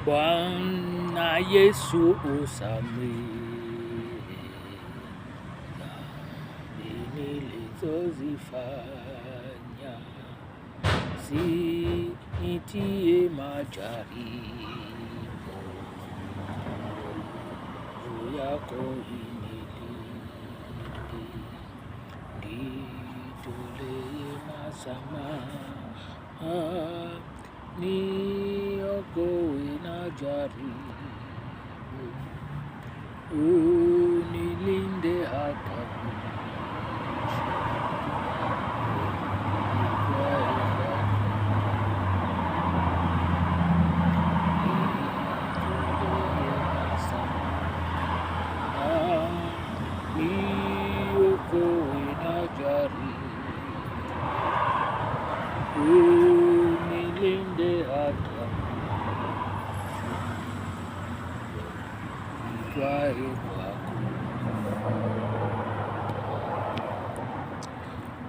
Bwana Yesu usamehe dhambi nilizozifanya, usinitie majaribu, roho yako inilinde, nitolee masamaha, niokoe na jaribu, unilinde hata niokoe na jaribu, unilinde hata nitwae kwako.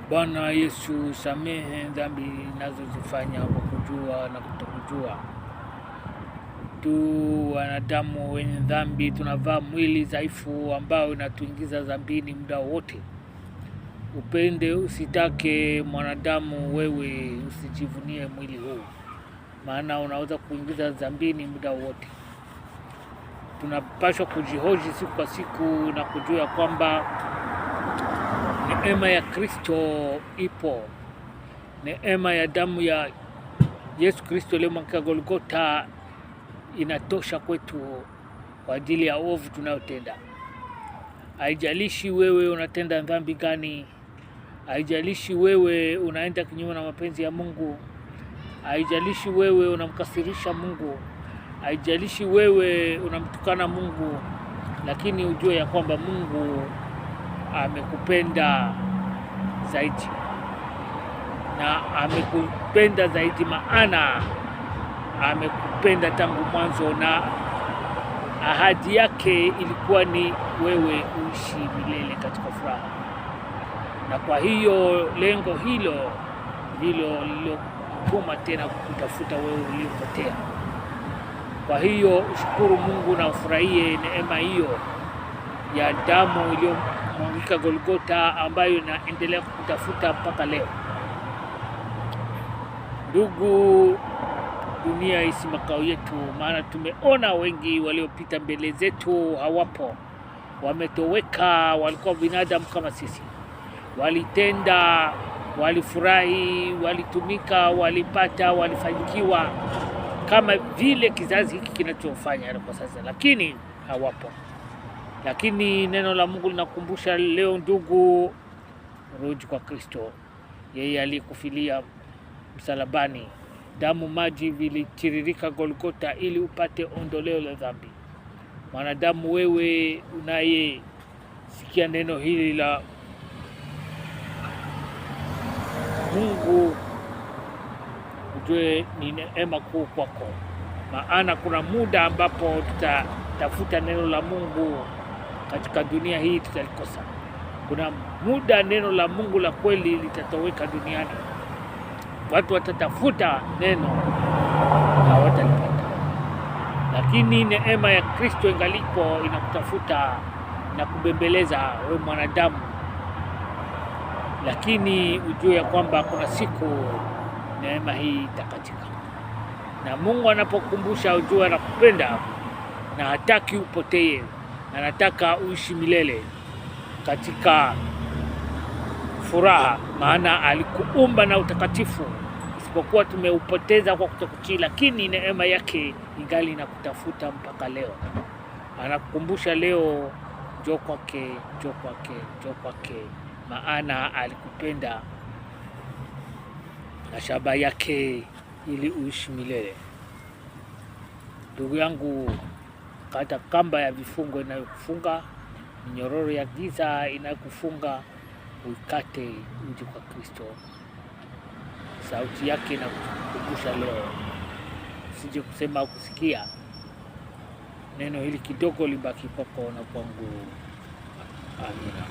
Bwana Yesu, samehe dhambi ninazozifanya kwa kujua na kutokujua. Tu wanadamu wenye dhambi tunavaa mwili dhaifu ambao unatuingiza dhambini muda wote. Upende usitake mwanadamu, wewe usijivunie mwili huu, maana unaweza kuingiza dhambini muda wote. Tunapaswa kujihoji siku kwa siku na kujua kwamba neema ya Kristo ipo. Neema ya damu ya Yesu Kristo iliyomwagika Golgotha inatosha kwetu kwa ajili ya ovu tunayotenda. Haijalishi wewe unatenda dhambi gani, haijalishi wewe unaenda kinyume na mapenzi ya Mungu, haijalishi wewe unamkasirisha Mungu, haijalishi wewe unamtukana Mungu, lakini ujue ya kwamba Mungu amekupenda zaidi, na amekupenda zaidi maana amekupenda tangu mwanzo, na ahadi yake ilikuwa ni wewe uishi milele katika furaha. Na kwa hiyo lengo hilo ndilo lilokutuma tena kutafuta wewe uliopotea. Kwa hiyo ushukuru Mungu na ufurahie neema hiyo ya damu iliyomwagika Golgotha, ambayo inaendelea kukutafuta mpaka leo. Ndugu, dunia isi makao yetu, maana tumeona wengi waliopita mbele zetu hawapo, wametoweka. Walikuwa binadamu kama sisi, walitenda, walifurahi, walitumika, walipata, walifanikiwa kama vile kizazi hiki kinachofanya kwa sasa, lakini hawapo. Lakini neno la Mungu linakumbusha leo, ndugu, rudi kwa Kristo, yeye aliyekufilia msalabani. Damu, maji vilitiririka Golgotha ili upate ondoleo la dhambi. Mwanadamu, wewe unayesikia neno hili la Mungu, ujue ni neema kuu kwako, maana kuna muda ambapo tutatafuta neno la Mungu katika dunia hii tutalikosa. Kuna muda neno la Mungu la kweli litatoweka duniani. Watu watatafuta neno hawatalipata, lakini neema ya Kristo ingalipo inakutafuta na kubembeleza wewe mwanadamu. Lakini ujue ya kwamba kuna siku neema hii itakatika, na Mungu anapokumbusha ujue anakupenda na hataki upotee, anataka uishi milele katika furaha, maana alikuumba na utakatifu, isipokuwa tumeupoteza kwa kutokutii. Lakini neema yake ingali inakutafuta mpaka leo, anakukumbusha leo, njoo kwake, njoo kwake, njoo kwake, maana alikupenda na shabaha yake ili uishi milele. Ndugu yangu, kata kamba ya vifungo inayokufunga, minyororo ya giza inayokufunga, uikate, uje kwa Kristo. Sauti yake inakukumbusha leo, usije kusema kusikia. Neno hili kidogo libaki kwako na kwangu. Amina.